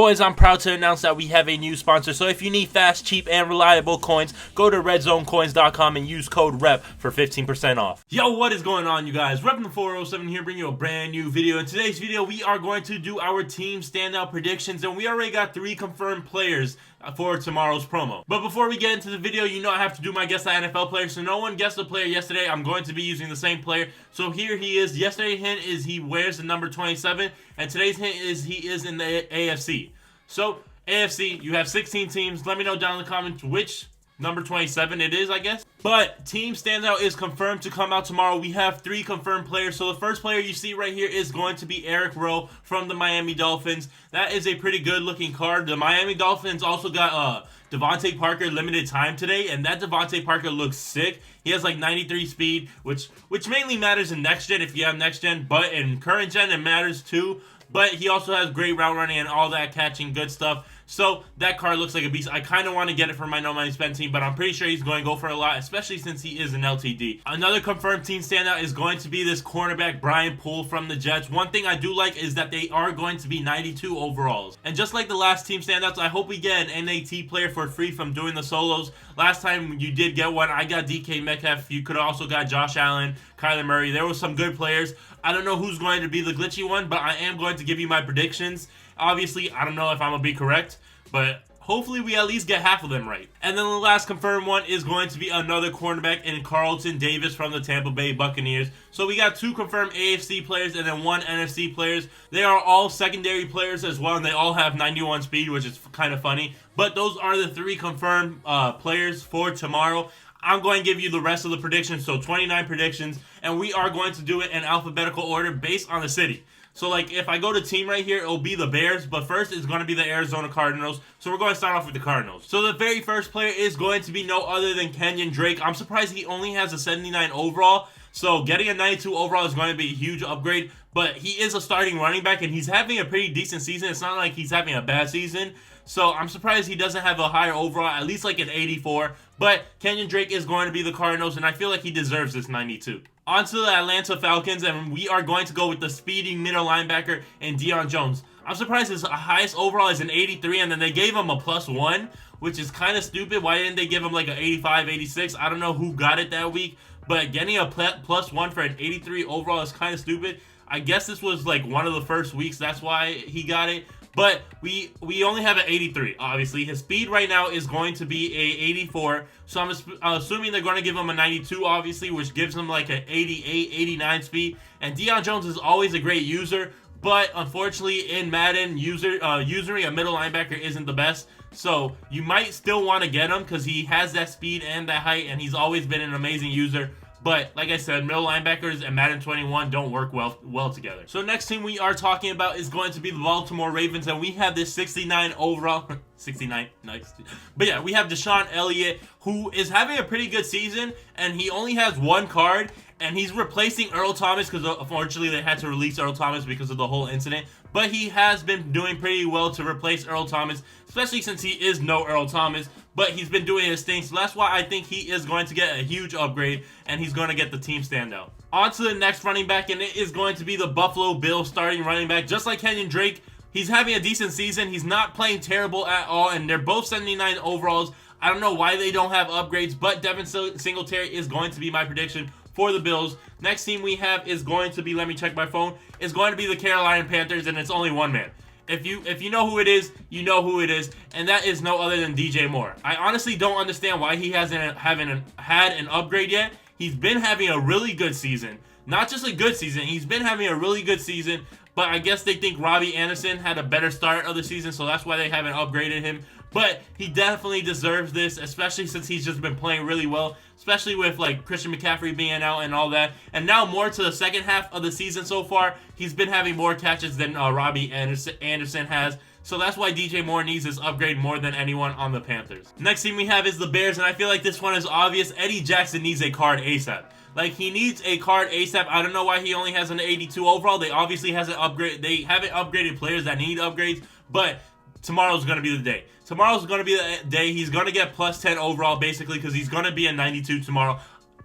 Boys, I'm proud to announce that we have a new sponsor. So if you need fast, cheap, and reliable coins, go to redzonecoins.com and use code REP for 15% off. Yo, what is going on, you guys? Rep the 407 here, bringing you a brand new video. In today's video, we are going to do our team standout predictions, and we already got 3 confirmed players for tomorrow's promo. But before we get into the video, you know I have to do my guess the NFL player. So no one guessed the player yesterday. I'm going to be using the same player. So here he is. Yesterday's hint is he wears the number 27, and today's hint is he is in the AFC. So AFC, you have 16 teams. Let me know down in the comments which number 27 it is, I guess. But Team Standout is confirmed to come out tomorrow. We have 3 confirmed players. So the first player you see right here is going to be Eric Rowe from the Miami Dolphins. That is a pretty good looking card. The Miami Dolphins also got Devontae Parker limited time today, and that Devontae Parker looks sick. He has like 93 speed, which mainly matters in next gen if you have next gen, but in current gen it matters too. But he also has great route running and all that catching good stuff. So that card looks like a beast. I kind of want to get it for my no money spend team, but I'm pretty sure he's going to go for a lot, especially since he is an LTD. Another confirmed team standout is going to be this cornerback Brian Poole from the Jets. One thing I do like is that they are going to be 92 overalls. And just like the last team standouts, I hope we get an NAT player for free from doing the solos. Last time you did get one, I got DK Metcalf. You could have also got Josh Allen, Kyler Murray. There were some good players. I don't know who's going to be the glitchy one, but I am going to give you my predictions. Obviously, I don't know if I'm going to be correct, but hopefully we at least get half of them right. And then the last confirmed one is going to be another cornerback in Carlton Davis from the Tampa Bay Buccaneers. So we got 2 confirmed AFC players and then 1 NFC players. They are all secondary players as well, and they all have 91 speed, which is kind of funny. But those are the 3 confirmed players for tomorrow. I'm going to give you the rest of the predictions, so 29 predictions, and we are going to do it in alphabetical order based on the city. So, like, if I go to team right here, it'll be the Bears, but first it's going to be the Arizona Cardinals. So we're going to start off with the Cardinals. So the very first player is going to be no other than Kenyon Drake. I'm surprised he only has a 79 overall. So getting a 92 overall is going to be a huge upgrade, but he is a starting running back, and he's having a pretty decent season. It's not like he's having a bad season. So I'm surprised he doesn't have a higher overall, at least like an 84. But Kenyon Drake is going to be the Cardinals, and I feel like he deserves this 92. On to the Atlanta Falcons, and we are going to go with the speeding middle linebacker and Dion Jones. I'm surprised his highest overall is an 83, and then they gave him a +1, which is kind of stupid. Why didn't they give him like an 85, 86? I don't know who got it that week, but getting a +1 for an 83 overall is kind of stupid. I guess this was like one of the first weeks, that's why he got it. But we only have an 83, obviously. His speed right now is going to be a 84. So I'm assuming they're going to give him a 92, obviously, which gives him like an 88, 89 speed. And Dion Jones is always a great user. But unfortunately, in Madden, using a middle linebacker isn't the best. So you might still want to get him because he has that speed and that height. And he's always been an amazing user. But like I said, middle linebackers and Madden 21 don't work well together. So next team we are talking about is going to be the Baltimore Ravens, and we have this 69 overall. 69, nice. But yeah, we have Desmond Elliot, who is having a pretty good season, and he only has 1 card, and he's replacing Earl Thomas because unfortunately they had to release Earl Thomas because of the whole incident. But he has been doing pretty well to replace Earl Thomas, especially since he is no Earl Thomas. But he's been doing his thing, so that's why I think he is going to get a huge upgrade, and he's going to get the team standout. On to the next running back, and it is going to be the Buffalo Bills starting running back. Just like Kenyon Drake, he's having a decent season. He's not playing terrible at all, and they're both 79 overalls. I don't know why they don't have upgrades, but Devin Singletary is going to be my prediction for the Bills. Next team we have is going to be, let me check my phone, is going to be the Carolina Panthers, and it's only 1 man. If you know who it is, you know who it is, and that is no other than DJ Moore. I honestly don't understand why he hasn't had an upgrade yet. He's been having a really good season. Not just a good season, he's been having a really good season, but I guess they think Robbie Anderson had a better start of the season, so that's why they haven't upgraded him. But he definitely deserves this, especially since he's just been playing really well, especially with like Christian McCaffrey being out and all that. And now more to the second half of the season so far, he's been having more catches than Robbie Anderson has. So that's why DJ Moore needs this upgrade more than anyone on the Panthers. Next team we have is the Bears, and I feel like this one is obvious. Eddie Jackson needs a card ASAP. Like, he needs a card ASAP. I don't know why he only has an 82 overall. They obviously has an upgrade. They haven't upgraded players that need upgrades, but tomorrow's going to be the day. Tomorrow's going to be the day. He's going to get plus 10 overall, basically, because he's going to be a 92 tomorrow.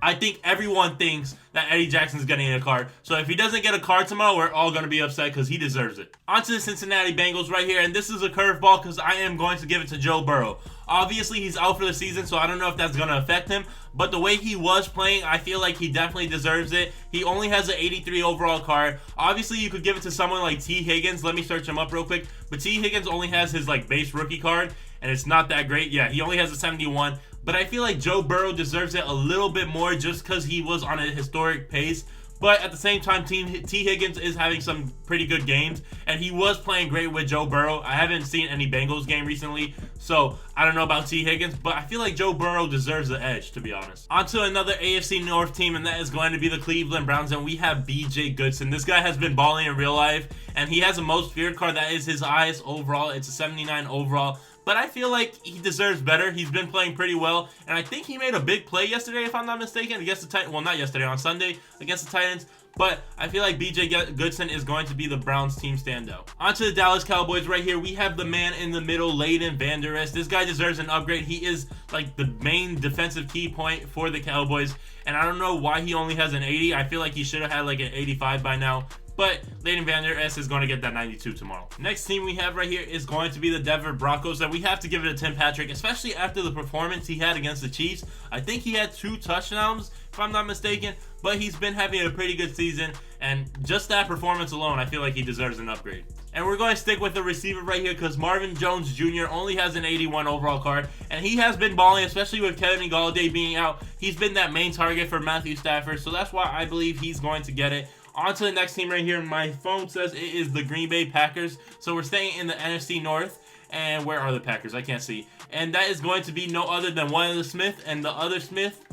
I think everyone thinks that Eddie Jackson's getting a card. So if he doesn't get a card tomorrow, we're all going to be upset because he deserves it. On to the Cincinnati Bengals right here. And this is a curveball because I am going to give it to Joe Burrow. Obviously, he's out for the season, so I don't know if that's going to affect him. But the way he was playing, I feel like he definitely deserves it. He only has an 83 overall card. Obviously, you could give it to someone like T. Higgins. Let me search him up real quick. But T. Higgins only has his base rookie card, and it's not that great. Yeah, he only has a 71. But I feel like Joe Burrow deserves it a little bit more just because he was on a historic pace. But at the same time, T. Higgins is having some pretty good games, and he was playing great with Joe Burrow. I haven't seen any Bengals game recently, so I don't know about T. Higgins, but I feel like Joe Burrow deserves the edge, to be honest. On to another AFC North team, and that is going to be the Cleveland Browns, and we have B.J. Goodson. This guy has been balling in real life, and he has a most feared card. That is his highest overall. It's a 79 overall. But I feel like he deserves better. He's been playing pretty well. And I think he made a big play yesterday, if I'm not mistaken, against the Titans. Well, not yesterday, on Sunday against the Titans. But I feel like B.J. Goodson is going to be the Browns team standout. On to the Dallas Cowboys right here. We have the man in the middle, Leighton Vander Esch. This guy deserves an upgrade. He is like the main defensive key point for the Cowboys. And I don't know why he only has an 80. I feel like he should have had like an 85 by now. But Leighton Vander Esch is going to get that 92 tomorrow. Next team we have right here is going to be the Denver Broncos. And we have to give it to Tim Patrick, especially after the performance he had against the Chiefs. I think he had 2 touchdowns, if I'm not mistaken. But he's been having a pretty good season. And just that performance alone, I feel like he deserves an upgrade. And we're going to stick with the receiver right here because Marvin Jones Jr. only has an 81 overall card. And he has been balling, especially with Kenny Golladay being out. He's been that main target for Matthew Stafford. So that's why I believe he's going to get it. On to the next team right here. My phone says it is the Green Bay Packers. So we're staying in the NFC North. And where are the Packers? I can't see. And that is going to be no other than one of the Smith. And the other Smith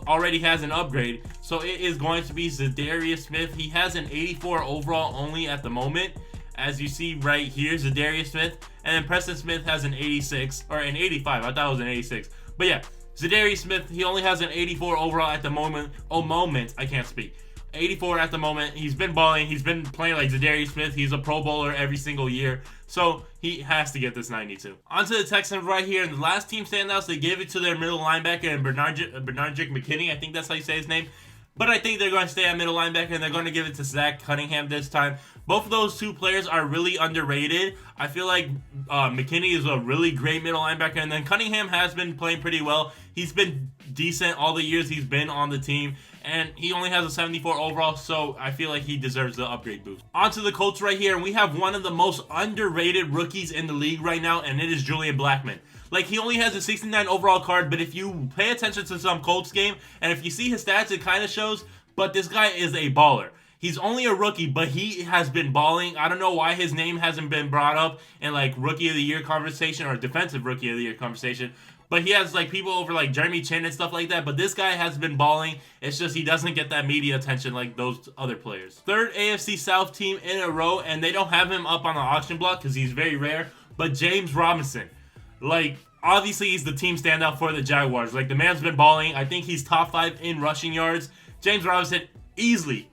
already has an upgrade. So it is going to be Zadara Smith. He has an 84 overall only at the moment. As you see right here, Zadara Smith. And then Preston Smith has an 86. Or an 85. I thought it was an 86. But yeah, Zadara Smith, he only has an 84 overall at the moment. I can't speak. 84 at the moment. He's been balling. He's been playing like Zadarius Smith. He's a Pro Bowler every single year. So he has to get this 92. On to the Texans right here. And the last team standouts, they gave it to their middle linebacker and Bernard McKinney. I think that's how you say his name. But I think they're going to stay at middle linebacker and they're going to give it to Zach Cunningham this time. Both of those two players are really underrated. I feel like McKinney is a really great middle linebacker. And then Cunningham has been playing pretty well. He's been decent all the years he's been on the team. And he only has a 74 overall, so I feel like he deserves the upgrade boost. On to the Colts right here, and we have one of the most underrated rookies in the league right now, and it is Julian Blackmon. Like, he only has a 69 overall card, but if you pay attention to some Colts game, and if you see his stats, it kind of shows, but this guy is a baller. He's only a rookie, but he has been balling. I don't know why his name hasn't been brought up in, like, Rookie of the Year conversation or Defensive Rookie of the Year conversation. But he has, like, people over, like, Jeremy Chin and stuff like that. But this guy has been balling. It's just he doesn't get that media attention like those other players. Third AFC South team in a row. And they don't have him up on the auction block because he's very rare. But James Robinson. Like, obviously, he's the team standout for the Jaguars. Like, the man's been balling. I think he's top 5 in rushing yards. James Robinson, easily,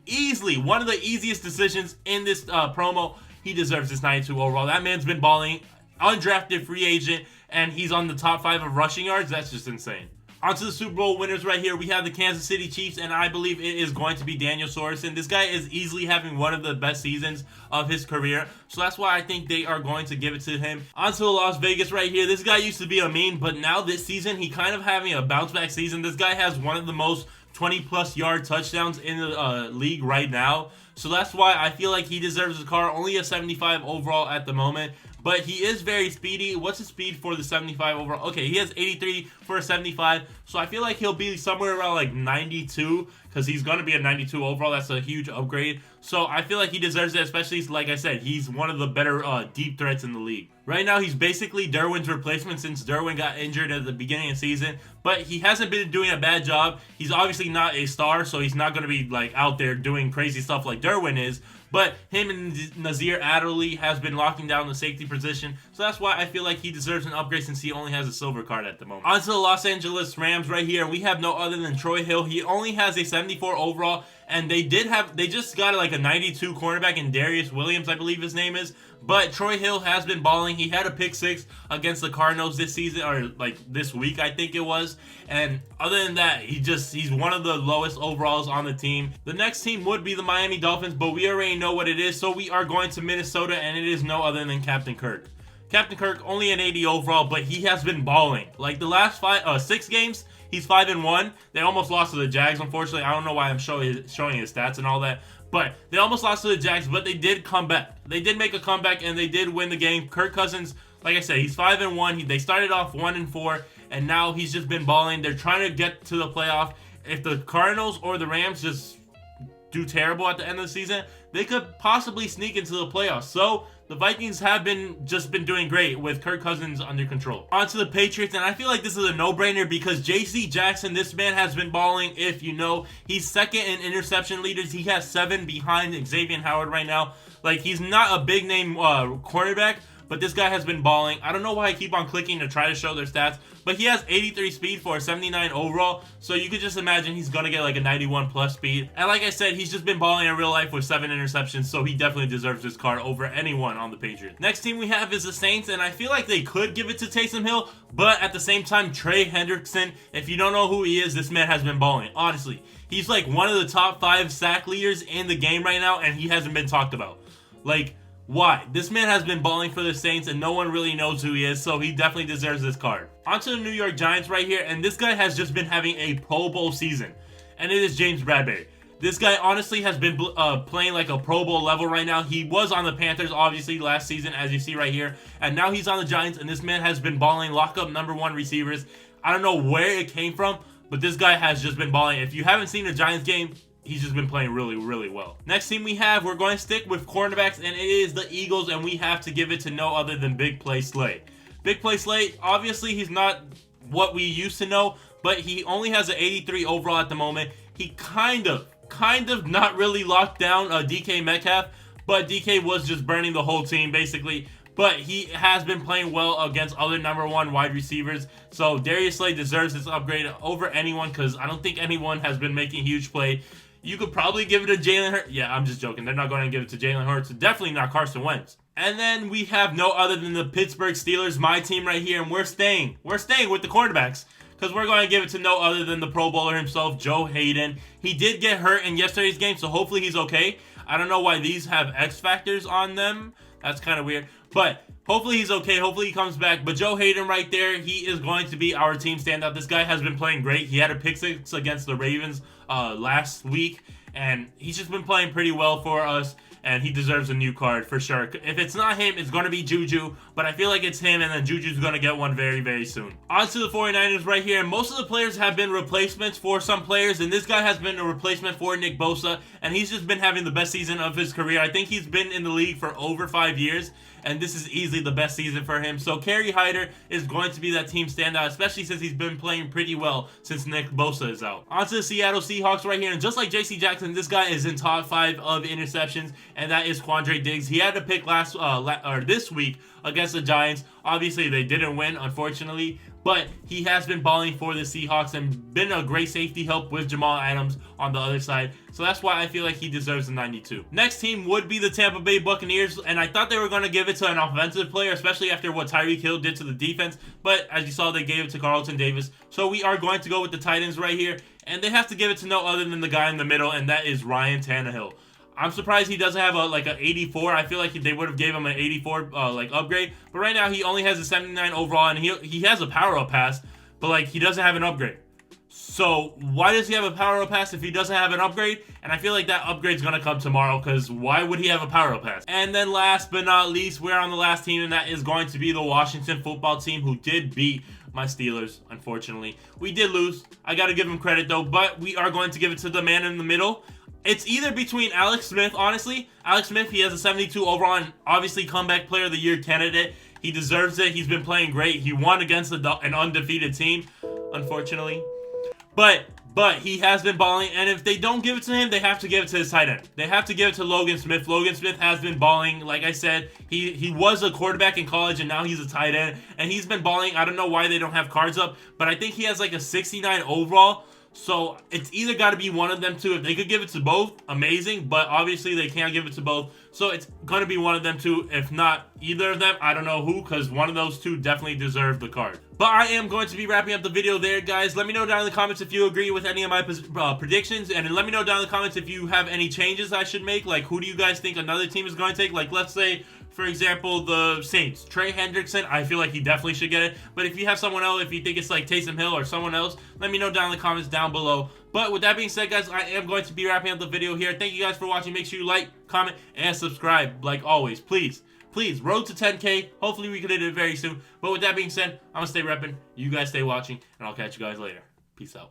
one of the easiest decisions in this promo. He deserves this 92 overall. That man's been balling. Undrafted free agent. And he's on the top 5 of rushing yards. That's just insane. On to the Super Bowl winners right here. We have the Kansas City Chiefs, and I believe it is going to be Daniel Sorensen. This guy is easily having one of the best seasons of his career. So that's why I think they are going to give it to him. On to Las Vegas right here. This guy used to be a meme, but now this season, he kind of having a bounce back season. This guy has one of the most 20-plus yard touchdowns in the league right now. So that's why I feel like he deserves a car. Only a 75 overall at the moment. But he is very speedy. What's his speed for the 75 overall? Okay, he has 83 for a 75. So I feel like he'll be somewhere around like 92 because he's going to be a 92 overall. That's a huge upgrade. So I feel like he deserves it, especially, like I said, he's one of the better deep threats in the league. Right now, he's basically Derwin's replacement since Derwin got injured at the beginning of the season. But he hasn't been doing a bad job. He's obviously not a star, so he's not going to be like out there doing crazy stuff like Derwin is. But him and Nazir Adderley has been locking down the safety position. So that's why I feel like he deserves an upgrade since he only has a silver card at the moment. On to the Los Angeles Rams right here. We have no other than Troy Hill. He only has a 74 overall. And they just got like a 92 cornerback in Darius Williams, I believe his name is. But Troy Hill has been balling. He had a pick 6 against the Cardinals this season, or like this week, I think it was. And other than that, he's one of the lowest overalls on the team. The next team would be the Miami Dolphins, but we already know what it is. So we are going to Minnesota, and it is no other than Captain Kirk. Captain Kirk, only an 80 overall, but he has been balling. Like the last 6 games, he's 5-1. They almost lost to the Jags, unfortunately. I don't know why I'm showing his stats and all that. But they almost lost to the Jags, but they did come back. They did make a comeback, and they did win the game. Kirk Cousins, like I said, he's 5-1. They started off 1-4, and now he's just been balling. They're trying to get to the playoff. If the Cardinals or the Rams just do terrible at the end of the season, they could possibly sneak into the playoffs. So the Vikings have been doing great with Kirk Cousins under control. On to the Patriots, and I feel like this is a no-brainer because J.C. Jackson, this man has been balling. If you know, he's second in interception leaders. He has 7 behind Xavier Howard right now. Like, he's not a big-name cornerback, but this guy has been balling. I don't know why I keep on clicking to try to show their stats, but he has 83 speed for a 79 overall, so you could just imagine he's going to get like a 91 plus speed. And like I said, he's just been balling in real life with 7 interceptions, so he definitely deserves this card over anyone on the Patriots. Next team we have is the Saints, and I feel like they could give it to Taysom Hill, but at the same time, Trey Hendrickson, if you don't know who he is, this man has been balling. Honestly, he's like one of the top 5 sack leaders in the game right now, and he hasn't been talked about. Like, why? This man has been balling for the Saints, and no one really knows who he is, so he definitely deserves this card. On to the New York Giants right here, and this guy has just been having a Pro Bowl season, and it is James Bradberry. This guy honestly has been playing like a Pro Bowl level right now. He was on the Panthers, obviously, last season, as you see right here, and now he's on the Giants, and this man has been balling, lock up #1 receivers. I don't know where it came from, but this guy has just been balling. If you haven't seen a Giants game, he's just been playing really, really well. Next team we have, we're going to stick with cornerbacks, and it is the Eagles, and we have to give it to no other than Big Play Slay. Big Play Slay, obviously he's not what we used to know, but he only has an 83 overall at the moment. He kind of not really locked down DK Metcalf, but DK was just burning the whole team basically. But he has been playing well against other #1 wide receivers. So Darius Slay deserves this upgrade over anyone because I don't think anyone has been making huge play. You could probably give it to Jalen Hurts. Yeah, I'm just joking. They're not going to give it to Jalen Hurts. Definitely not Carson Wentz. And then we have no other than the Pittsburgh Steelers, my team right here, and we're staying with the cornerbacks because we're going to give it to no other than the Pro Bowler himself, JoeHayden. He did get hurt in yesterday's game, so hopefully he's okay. I don't know why these have X factors on them. That's kind of weird. But hopefully he's okay. Hopefully he comes back. But JoeHayden right there, he is going to be our team standout. This guy has been playing great. He had a pick 6 against the Ravens last week. And he's just been playing pretty well for us. And he deserves a new card for sure. If it's not him, it's going to be Juju. But I feel like it's him, and then Juju's going to get one very, very soon. On to the 49ers right here. Most of the players have been replacements for some players. And this guy has been a replacement for Nick Bosa. And he's just been having the best season of his career. I think he's been in the league for over 5 years. And this is easily the best season for him. So Kerry Hyder is going to be that team standout, especially since he's been playing pretty well since Nick Bosa is out. On to the Seattle Seahawks right here. And just like J.C. Jackson, this guy is in top 5 of interceptions. And that is Quandre Diggs. He had to pick this week against the Giants. Obviously, they didn't win, unfortunately. But he has been balling for the Seahawks and been a great safety help with Jamal Adams on the other side. So that's why I feel like he deserves a 92. Next team would be the Tampa Bay Buccaneers. And I thought they were going to give it to an offensive player, especially after what Tyreek Hill did to the defense. But as you saw, they gave it to Carlton Davis. So we are going to go with the Titans right here. And they have to give it to no other than the guy in the middle, and that is Ryan Tannehill. I'm surprised he doesn't have an 84. I feel like they would have gave him an 84 upgrade. But right now he only has a 79 overall, and he has a power-up pass, but he doesn't have an upgrade. So why does he have a power-up pass if he doesn't have an upgrade? And I feel like that upgrade's going to come tomorrow because why would he have a power-up pass? And then last but not least, we're on the last team, and that is going to be the Washington football team, who did beat my Steelers, unfortunately. We did lose. I got to give him credit, though, but we are going to give it to the man in the middle. It's either between Alex Smith, honestly. Alex Smith, he has a 72 overall and obviously comeback player of the year candidate. He deserves it. He's been playing great. He won against an undefeated team, unfortunately. But he has been balling, and if they don't give it to him, they have to give it to his tight end. They have to give it to Logan Smith. Logan Smith has been balling. Like I said, he was a quarterback in college, and now he's a tight end, and he's been balling. I don't know why they don't have cards up, but I think he has a 69 overall. So it's either got to be one of them two. If they could give it to both, amazing. But obviously they can't give it to both. So it's going to be one of them two. If not either of them, I don't know who, because one of those two definitely deserve the card. But I am going to be wrapping up the video there, guys. Let me know down in the comments if you agree with any of my predictions. And let me know down in the comments if you have any changes I should make. Like, who do you guys think another team is going to take? Like, let's say, for example, the Saints. Trey Hendrickson, I feel like he definitely should get it. But if you have someone else, if you think it's like Taysom Hill or someone else, let me know down in the comments down below. But with that being said, guys, I am going to be wrapping up the video here. Thank you guys for watching. Make sure you like, comment, and subscribe like always. Please, road to 10K. Hopefully we can hit it very soon. But with that being said, I'm going to stay repping. You guys stay watching, and I'll catch you guys later. Peace out.